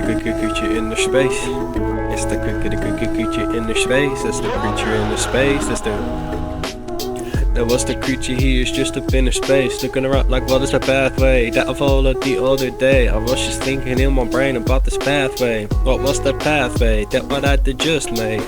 creature in the space. It's the creature in the space. That's the creature in the space. That was the creature here, is just up in the space, looking around like what is the pathway that I followed the other day. I was just thinking in my brain about this pathway. What was the pathway that what I did just made?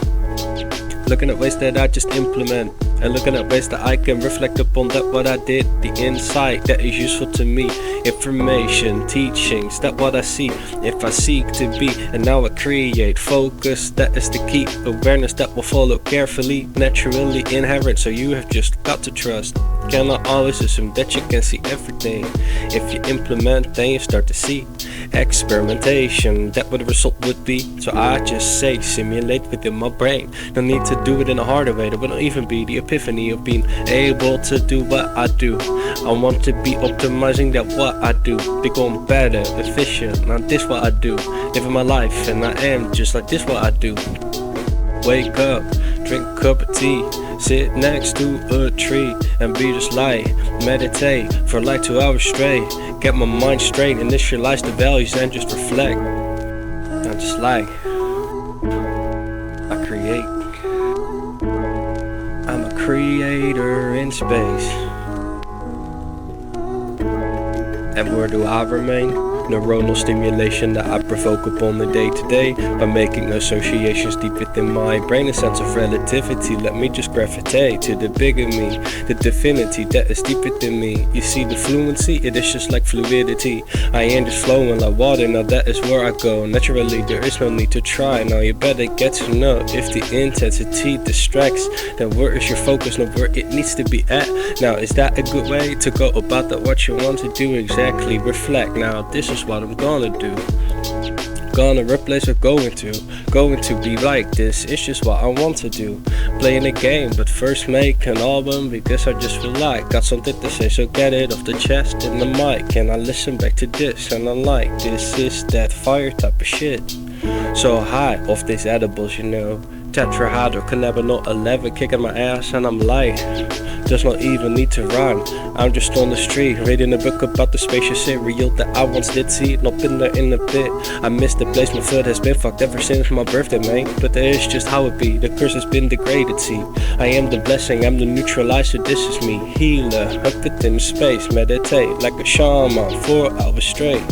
Looking at ways that I just implement, and looking at ways that I can reflect upon that what I did. The insight that is useful to me, information, teachings, that what I see. If I seek to be, and now I create focus, that is the key. Awareness that will follow carefully, naturally inherent, so you have just got to trust. Cannot always assume that you can see everything. If you implement, then you start to see experimentation, that what the result would be. So I just say simulate within my brain. No need to do it in a harder way. There will even be the epiphany of being able to do what I do. I want to be optimizing that what I do, become better, efficient. Now this what I do, living my life, and I am just like this what I do. Wake up, drink a cup of tea, sit next to a tree and be just light. Meditate for like 2 hours straight. Get my mind straight, initialize the values and just reflect. I'm just like, I create. I'm a creator in space. And where do I remain? Neuronal stimulation that I provoke upon the day to day by making associations deep within my brain. A sense of relativity, let me just gravitate to the bigger me, the divinity that is deep within me. You see the fluency, it is just like fluidity. I am just flowing like water, now that is where I go. Naturally there is no need to try, now you better get to know. If the intensity distracts, then where is your focus, not where it needs to be at. Now is that a good way to go about that what you want to do? Exactly, reflect. Now this is what I'm gonna do. Gonna replace or going to be like this. It's just what I want to do. Playing a game, but first make an album because I just feel like got something to say. So get it off the chest and the mic, and I listen back to this and I'm like, this is that fire type of shit. So high off these edibles, you know. Tetrahydrocannabinol 11 kicking my ass and I'm light. Does not even need to rhyme. I'm just on the street reading a book about the spacious cereal that I once did see. Not been there in a bit. I miss the place my foot has been fucked ever since my birthday, man. But that is just how it be. The curse has been degraded, see. I am the blessing, I'm the neutralizer, this is me. Healer, up within space, meditate like a shaman 4 hours straight.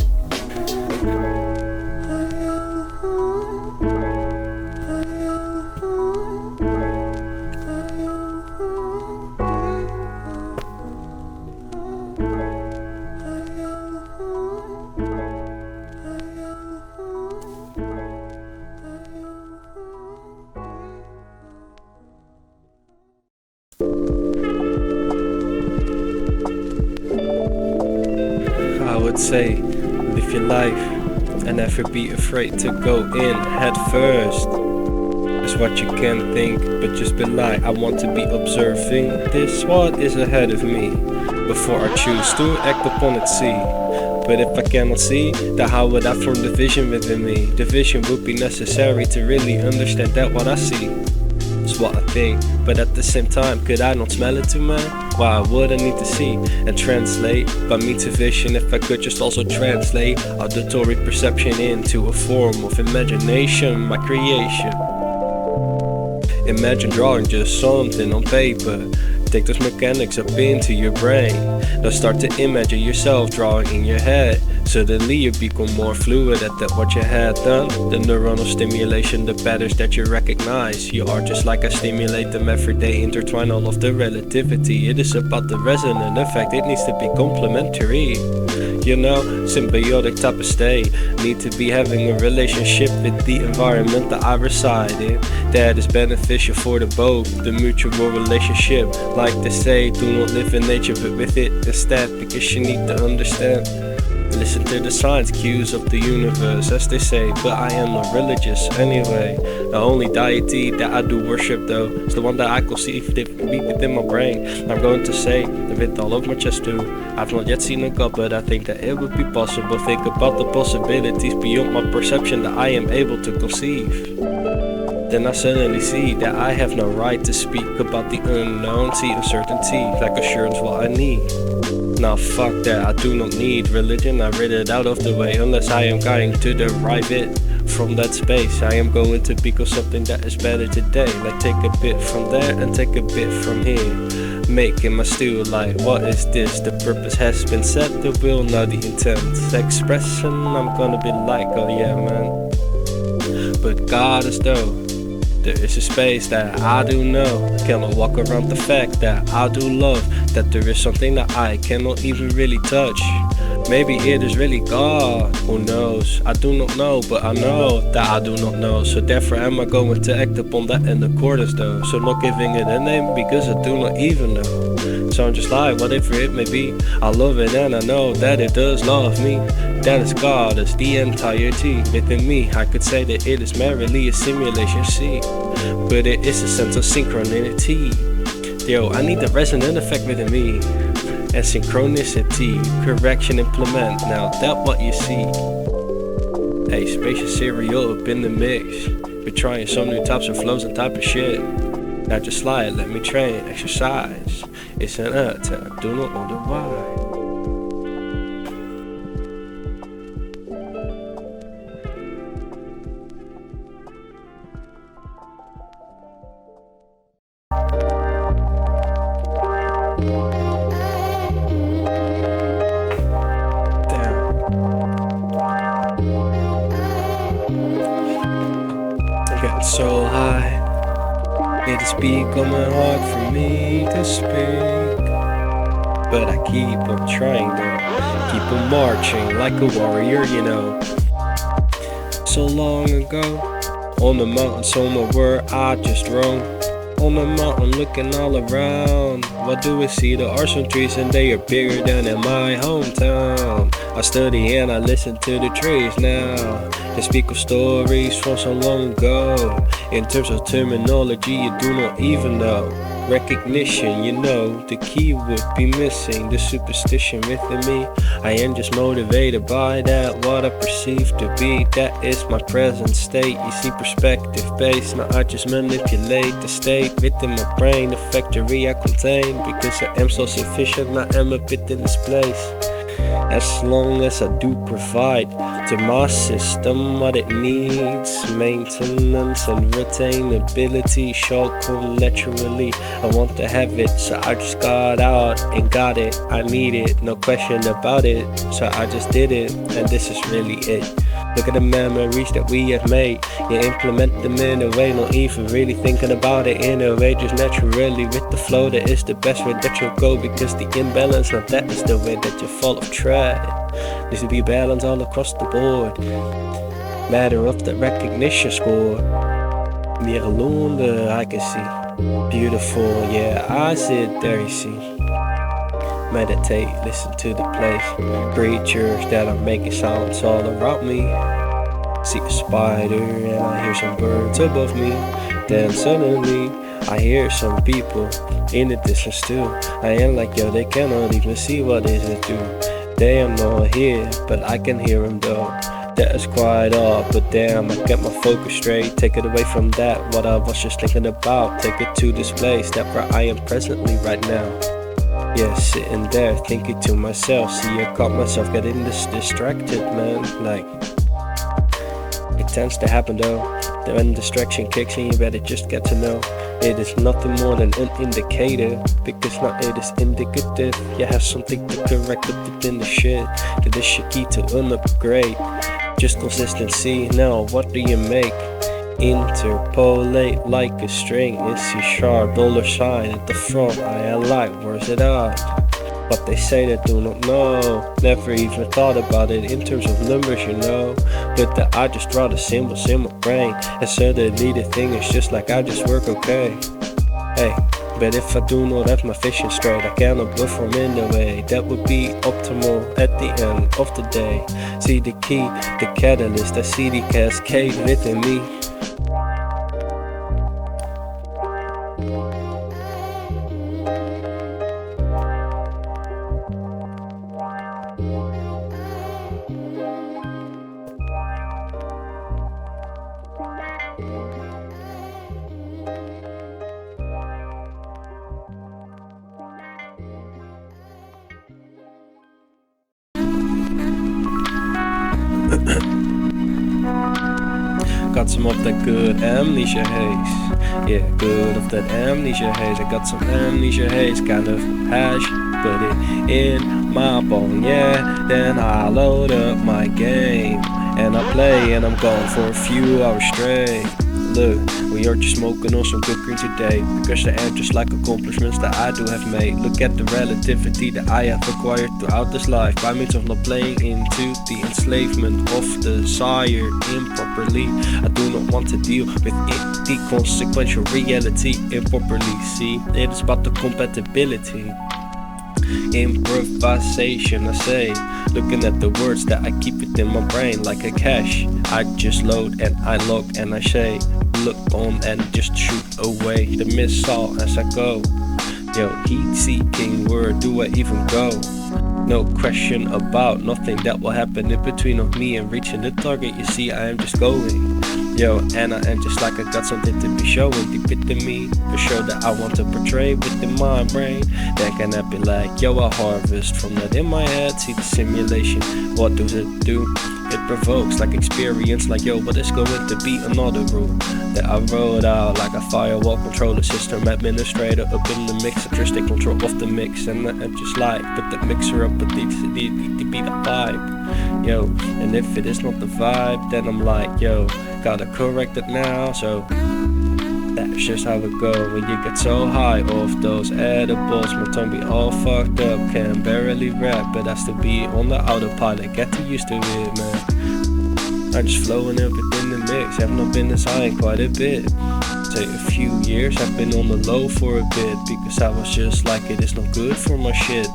I would say, live your life and never be afraid to go in head first. It's what you can think, but just be like, I want to be observing this, what is ahead of me, before I choose to act upon it, see. But if I cannot see, then how would I form the vision within me? The vision would be necessary to really understand that what I see. It's what I think, but at the same time, could I not smell it too, man? Why would I need to see and translate by me to vision if I could just also translate auditory perception into a form of imagination, my creation. Imagine drawing just something on paper. Take those mechanics up into your brain. Now start to imagine yourself drawing in your head. Suddenly you become more fluid at that what you had done. The neuronal stimulation, the patterns that you recognize. You are just like I stimulate them every day, intertwine all of the relativity. It is about the resonant effect, it needs to be complementary. You know, symbiotic type of state. Need to be having a relationship with the environment that I reside in. That is beneficial for the both, the mutual relationship. Like they say, do not live in nature but with it instead, because you need to understand. Listen to the signs, cues of the universe, as they say, but I am not religious anyway. The only deity that I do worship though is the one that I conceive deep within my brain. I'm going to say, with all of my chest too, I've not yet seen a God, but I think that it would be possible. Think about the possibilities beyond my perception that I am able to conceive. Then I suddenly see that I have no right to speak about the unknown. See uncertainty like assurance what I need. Now fuck that, I do not need religion, I read it out of the way. Unless I am going to derive it from that space, I am going to become something that is better today. Like take a bit from there and take a bit from here, making my stew like what is this? The purpose has been set, the will, now the intent. Expression, I'm gonna be like, oh yeah man. But God is though, there is a space that I do know. Cannot walk around the fact that I do love, that there is something that I cannot even really touch. Maybe it is really God, who knows? I do not know, but I know that I do not know. So therefore am I going to act upon that in accordance though. So not giving it a name because I do not even know. So I'm just like, whatever it may be, I love it and I know that it does love me. That is God, it's the entirety within me. I could say that it is merely a simulation, see, but it is a sense of synchronity. Yo, I need the resonant effect within me. And synchronicity, correction, implement. Now that what you see. Hey, spacious cereal up in the mix. We're trying some new types of flows and type of shit. Now just slide, let me train, exercise. It's an attack, I do not wonder why. Getting so high, it is becoming hard for me to speak, but I keep on trying to keep on marching like a warrior, you know. So long ago, on the mountain somewhere where I just roam, on the mountain looking all around, what do we see? There are some trees and they are bigger than in my hometown. I study and I listen to the trees now. They speak of stories from so long ago. In terms of terminology, you do not even know. Recognition, you know, the key would be missing. The superstition within me, I am just motivated by that, what I perceive to be. That is my present state. You see, perspective based. Now I just manipulate the state within my brain, the factory I contain. Because I am so sufficient, I am a bit in this place. As long as I do provide to my system what it needs, maintenance and retainability shall come naturally. I want to have it, so I just got out and got it. I need it, no question about it, so I just did it, and this is really it. Look at the memories that we have made. You implement them in a way, not even really thinking about it in a way, just naturally with the flow. That is the best way that you'll go, because the imbalance, now that is the way that you fall off track. Needs to be balanced all across the board. Matter of the recognition score. Meer loonde, I can see. Beautiful, yeah, I sit there, you see. Meditate, listen to the place. Creatures that are making sounds all around me. See a spider and I hear some birds above me. Then suddenly I hear some people in the distance too. I am like, yo, they cannot even see what is it do. They are not here, but I can hear them though. That is quite odd, but damn, I get my focus straight. Take it away from that, what I was just thinking about. Take it to this place, that where I am presently right now. Yeah, sitting there thinking to myself. See, I caught myself getting this distracted, man. Like, it tends to happen though. When distraction kicks in, you better just get to know it is nothing more than an indicator, because now it is indicative. You have something to correct up within the shit. That is your key to an upgrade. Just consistency. Now, what do you make? Interpolate like a string. It's C# $sign at the front. I like, where's it at? But they say they do not know. Never even thought about it in terms of numbers, you know. But that I just draw the symbols in my brain, and suddenly the thing is just like I just work okay. Hey, but if I do not have my vision straight, I cannot perform in a way that would be optimal at the end of the day. See the key, the catalyst, I see the cascade within me. got some of that good amnesia haze. Yeah, good of that amnesia haze. I got some amnesia haze, kind of hash, put it in my bong, yeah. Then I load up my game and I play, and I'm gone for a few hours straight. Look, we are just smoking on some good green today, because they aren't just like accomplishments that I do have made. Look at the relativity that I have acquired throughout this life, by means of not playing into the enslavement of desire improperly. I do not want to deal with it, the consequential reality improperly. See, it is about the compatibility. Improvisation, I say, looking at the words that I keep it in my brain like a cache. I just load and I log and I say, look on and just shoot away the missile as I go. Yo, heat seeking, where do I even go? No question about nothing that will happen in between of me and reaching the target. You see, I am just going. Yo, and I am just like I got something to be showing deep within me, the show that I want to portray within my brain. Then can I be like, yo, I harvest from that in my head. See the simulation, what does it do? It provokes like experience, like yo, what is going to be another rule that I wrote out like a firewall controller system administrator up in the mix, just take control of the mix. And I'm just like, put the mixer up, but the be the vibe, yo. And if it is not the vibe, then I'm like, yo, gotta correct it now. So that's just how it go when you get so high off those edibles. My tongue be all fucked up, can barely rap, but I still be on the autopilot. Get too used to it, man. I'm just flowing up within the mix. Have not been this high in quite a bit. Say a few years, I've been on the low for a bit, because I was just like, it is not good for my shit.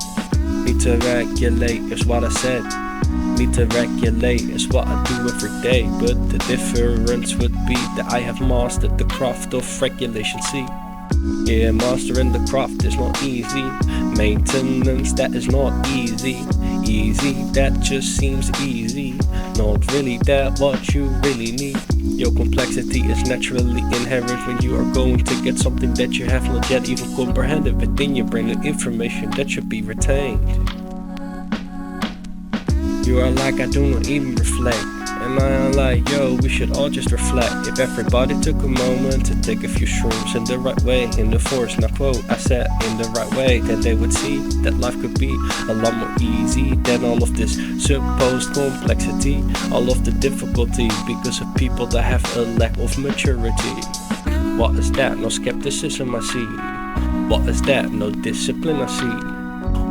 Need to regulate is what I said. Need to regulate is what I do every day. But the difference would be that I have mastered the craft of regulation. See, yeah, mastering the craft is not easy. Maintenance, that is not easy. Easy, that just seems easy. Not really that what you really need. Your complexity is naturally inherent when you are going to get something that you have not yet even comprehended within your brain, the information that should be retained. You are like, I do not even reflect. And I am like, yo, we should all just reflect. If everybody took a moment to take a few shrooms in the right way, in the forest, now quote, I said in the right way, then they would see that life could be a lot more easy than all of this supposed complexity, all of the difficulty, because of people that have a lack of maturity. What is that? No skepticism I see. What is that? No discipline I see.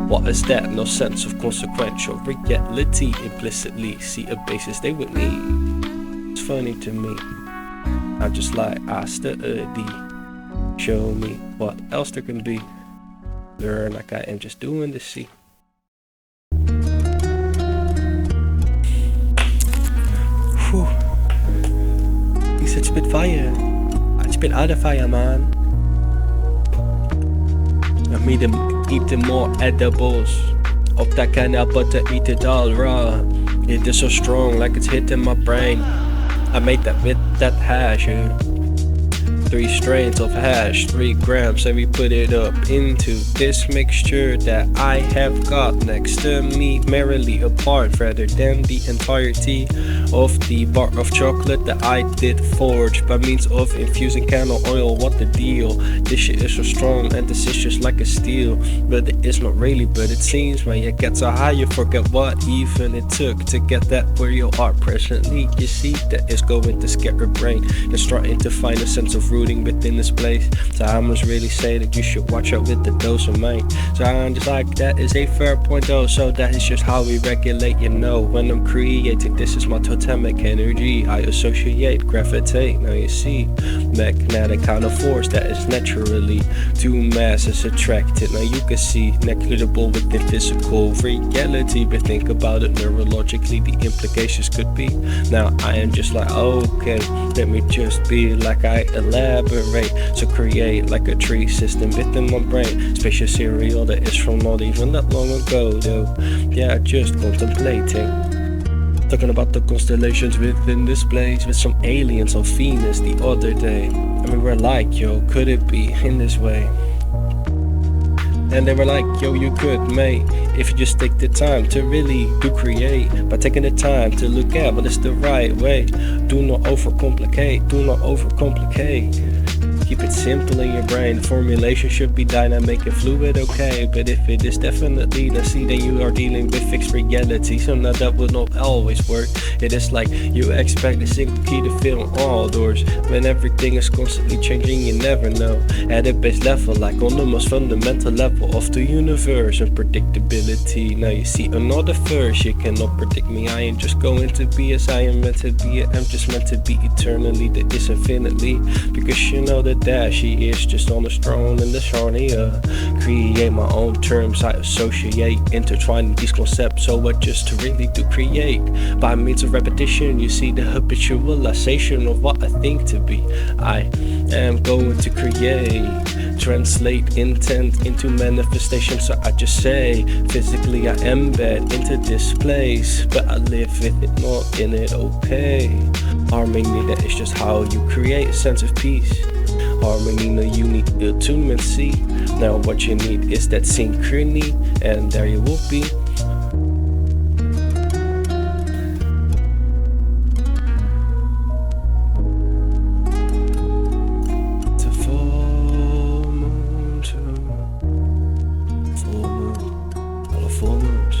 What is that? No sense of consequential reality implicitly. See a basis they would need. It's funny to me. I'm just like, I study. Show me what else there can be. Learn like I am just doing this, see. Whew. He said spit fire. I spit out of fire, man. I made them eating more edibles of that kernel, but to eat it all raw. It is so strong, like it's hitting my brain. I made that with that hash, yeah. 3 strains of hash, 3 grams, and we put it up into this mixture that I have got next to me, merrily apart rather than the entirety of the bar of chocolate that I did forge by means of infusing kernel oil. What the deal? This shit is so strong and this is just like a steel, but it is not really, but it seems when you get so high you forget what even it took to get that where you are presently. You see, that is going to scare your brain and starting to find a sense of rooting within this place. So I must really say that you should watch out with the dose of mine. So I'm just like, that is a fair point though. So that is just how we regulate, you know. When I'm creating, this is my totemic energy. I associate, gravitate. Now you see, magnetic kind of force that is naturally two masses attracted. Now you can see, negligible within physical reality, but think about it neurologically, the implications could be. Now I am just like, okay, let me just be like I elaborate. So create like a tree system within my brain, spacious cereal that is from not even that long ago though. Yeah, just contemplating, talking about the constellations within this place with some aliens on Venus the other day. I mean, we're like, yo, could it be in this way? And they were like, yo, you could, mate, if you just take the time to really do create. By taking the time to look at what is the right way. Do not overcomplicate, do not overcomplicate. Keep it simple in your brain. The formulation should be dynamic and fluid, okay. But if it is definitely the see, then you are dealing with fixed reality. So now that will not always work. It is like you expect a single key to fill all doors. When everything is constantly changing, you never know. At a base level, like on the most fundamental level of the universe and predictability. Now you see another verse, you cannot predict me. I ain't just going to be as I am meant to be. I'm just meant to be eternally, that is infinitely. Because you know that Dashie is just on the throne in the Sharnia. Create my own terms, I associate, intertwining these concepts, so I just really do create. By means of repetition, you see the habitualization of what I think to be. I am going to create, translate intent into manifestation, so I just say, physically I embed into this place, but I live with it, not in it, okay. Harmony, that is just how you create a sense of peace. Harmony, no, you need attunement, see. Now what you need is that synchrony, and there you will be. It's a full moon, full moon, all the full moons.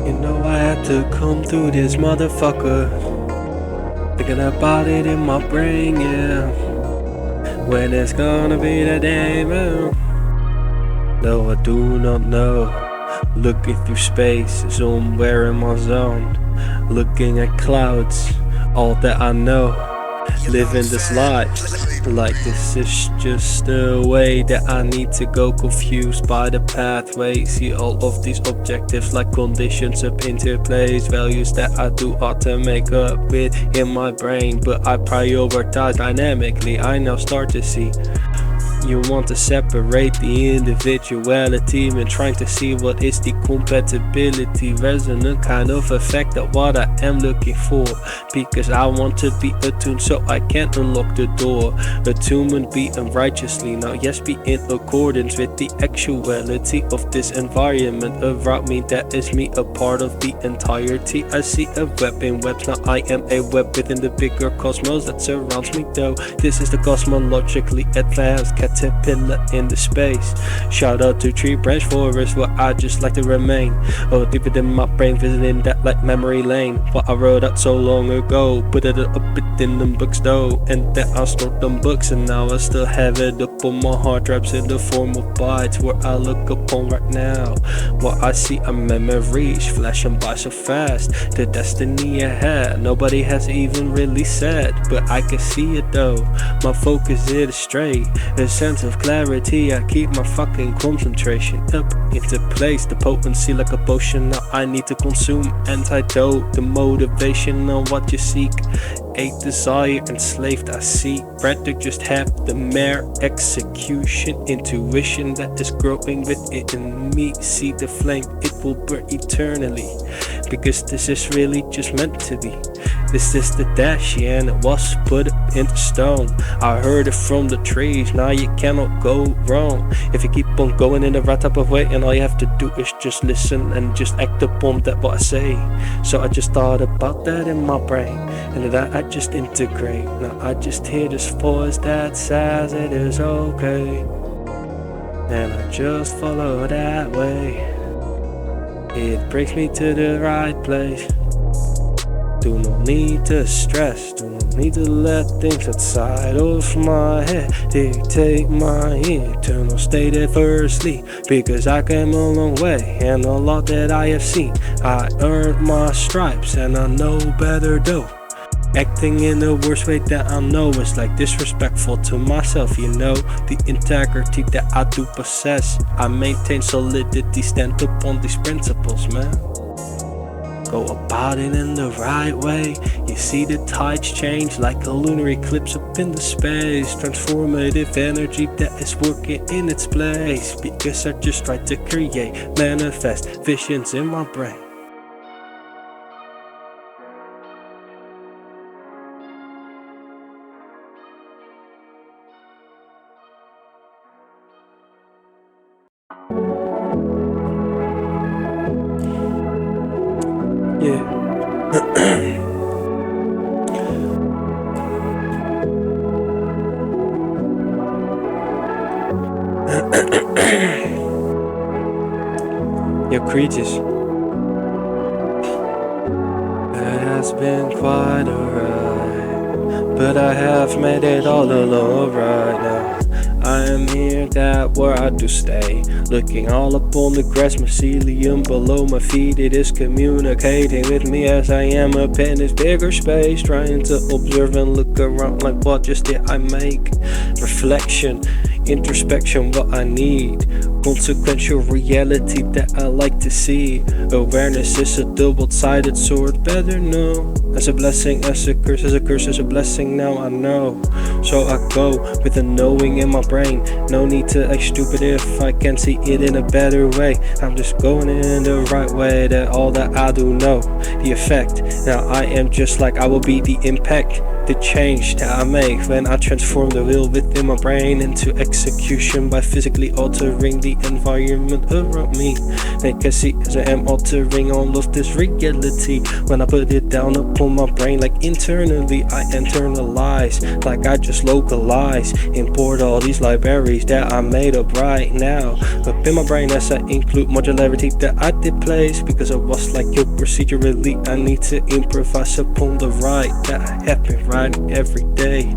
You know I had to come through this motherfucker, thinking about it in my brain, yeah. When it's gonna be the day, man. No, I do not know. Looking through space, somewhere in my zone. Looking at clouds, all that I know. Living this life, like this is just the way that I need to go. Confused by the pathway, see all of these objectives like conditions up into place. Values that I do ought to make up with in my brain, but I prioritize dynamically. I now start to see. You want to separate the individuality and trying to see what is the compatibility, resonant kind of effect of what I am looking for. Because I want to be attuned so I can unlock the door. Attunement being righteously, now yes, be in accordance with the actuality of this environment around me. That is me, a part of the entirety. I see a web in webs, now I am a web within the bigger cosmos that surrounds me though. This is the cosmologically advanced caterpillar in the space. Shout out to tree branch forest where I just like to remain. Oh, deep within my brain, visiting that like memory lane. What I wrote out so long ago, put it up in them books though. And then I stored them books and now I still have it up on my hard drives in the form of bytes. Where I look upon right now, what I see are memories flashing by so fast. The destiny ahead, nobody has even really said, but I can see it though. My focus is straight, a sense of clarity. I keep my fucking concentration up into place. The potency like a potion, now I need to consume antidote. The motivation on what you seek, a desire enslaved I seek. Rather just have the mere execution, intuition that is growing within me. See the flame, it will burn eternally, because this is really just meant to be. This is the Dashie and it was put into stone. I heard it from the trees, now you cannot go wrong if you keep on going in the right type of way. And all you have to do is just listen and just act upon that what I say. So I just thought about that in my brain, and then I just integrate. Now I just hear this voice that says it is okay, and I just follow that way. It brings me to the right place. Do not need to stress, do not need to let things outside of my head dictate my eternal state adversely. Because I came a long way and a lot that I have seen. I earned my stripes and I know better though. Acting in the worst way that I know is like disrespectful to myself, you know. The integrity that I do possess, I maintain solidity, stand upon these principles, man. Go about it in the right way. You see the tides change like a lunar eclipse up in the space. Transformative energy that is working in its place. Because I just try to create, manifest visions in my brain. your creatures. It has been quite alright, but I have made it all alone right now. I am here, that where I do stay, looking all upon the grass mycelium below my feet. It is communicating with me as I am up in this bigger space, trying to observe and look around like what just did I make. Reflection, introspection, what I need, consequential reality that I like to see. Awareness is a double-sided sword, better know, as a blessing, as a curse, as a curse, as a blessing. Now I know, so I go with a knowing in my brain. No need to act stupid if I can see it in a better way. I'm just going in the right way, that all that I do know, the effect. Now I am just like I will be the impact, the change that I make when I transform the will within my brain into execution by physically altering the environment around me. They can see as I am altering all of this reality when I put it down upon my brain. Like internally I internalize, like I just localize, import all these libraries that I made up right now up in my brain as I include modularity that I did place, because I was like, yo, procedurally I need to improvise upon the right that happen right every day.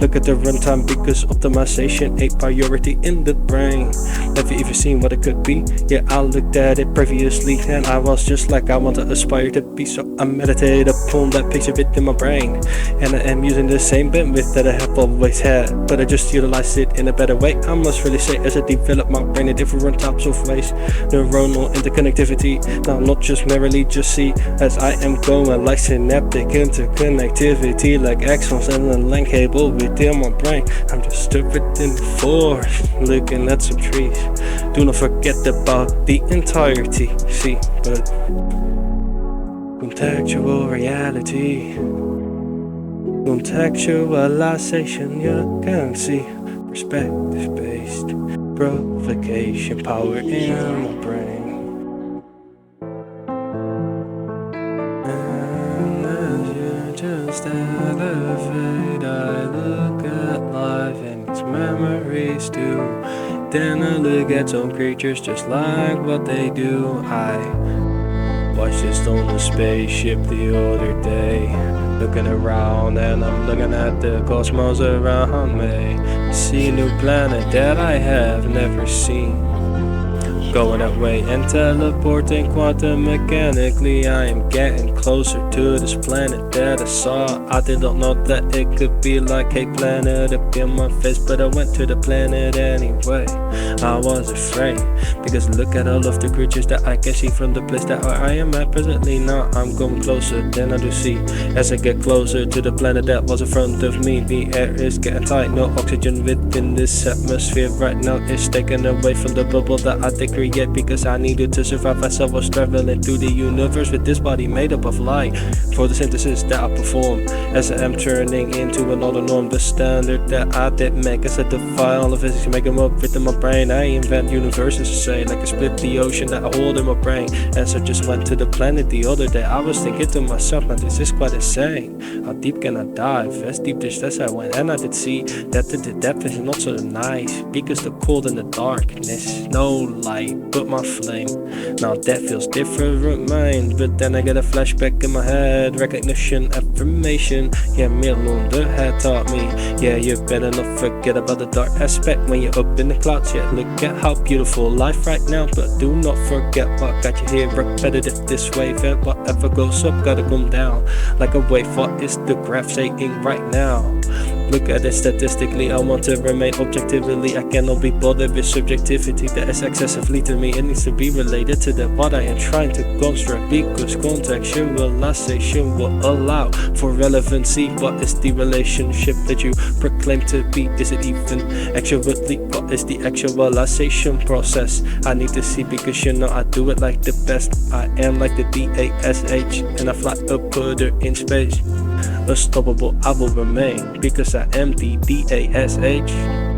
Look at the runtime because optimization a priority in the brain. Have you ever seen what it could be? Yeah, I looked at it previously and I was just like I want to aspire to be, so I meditate upon that picture within my brain, and I am using the same bandwidth that I have always had, but I just utilize it in a better way. I must really say, as I develop my brain in different types of ways, neuronal interconnectivity, now not just merely just see, as I am going like synaptic interconnectivity, like axons and a LAN cable within my brain. I'm just stood within the forest, looking at some trees. Do not forget about the entirety, see, but contextual reality, contextualization, you can see, perspective-based provocation, power in my brain. And as you just elevate, I look at life and its memories too. Then I look at some creatures just like what they do. I watched this on the spaceship the other day, looking around and I'm looking at the cosmos around me. See a new planet that I have never seen, going that way and teleporting quantum mechanically. I am getting closer to this planet that I saw. I did not know that it could be like a planet up in my face, but I went to the planet anyway. I was afraid, because look at all of the creatures that I can see from the place that I am at presently. Now I'm going closer than I do see. As I get closer to the planet that was in front of me, the air is getting tight, no oxygen within this atmosphere right now. It's taken away from the bubble that I did create, because I needed to survive as I was traveling through the universe with this body made up of light for the synthesis that I perform. As I am turning into another norm, the standard that I did make, as I defy all of physics, make them up within my brain. I invent universes to say, like I split the ocean that I hold in my brain. As I just went to the planet the other day, I was thinking to myself, man, this is quite insane. How deep can I dive? As deep as I went, and I did see that the depth is not so nice, because the cold and the darkness, no light but my flame. Now that feels different, mind, but then I get a flashback in my head. Recognition, affirmation, yeah, Milon the had taught me. Yeah, you better not forget about the dark aspect when you're up in the clouds. Yeah, look at how beautiful life right now, but do not forget what got you here. Repetitive this wave, and whatever goes up gotta come down like a wave. What is the graph saying right now? Look at it statistically, I want to remain objectively. I cannot be bothered with subjectivity that is excessively to me. It needs to be related to that what I am trying to construct, because contextualization will allow for relevancy. What is the relationship that you proclaim to be? Is it even actually? What is the actualization process? I need to see, because you know I do it like the best. I am like the Dash, and I fly up further in space. Unstoppable I will remain, because I am the Dash.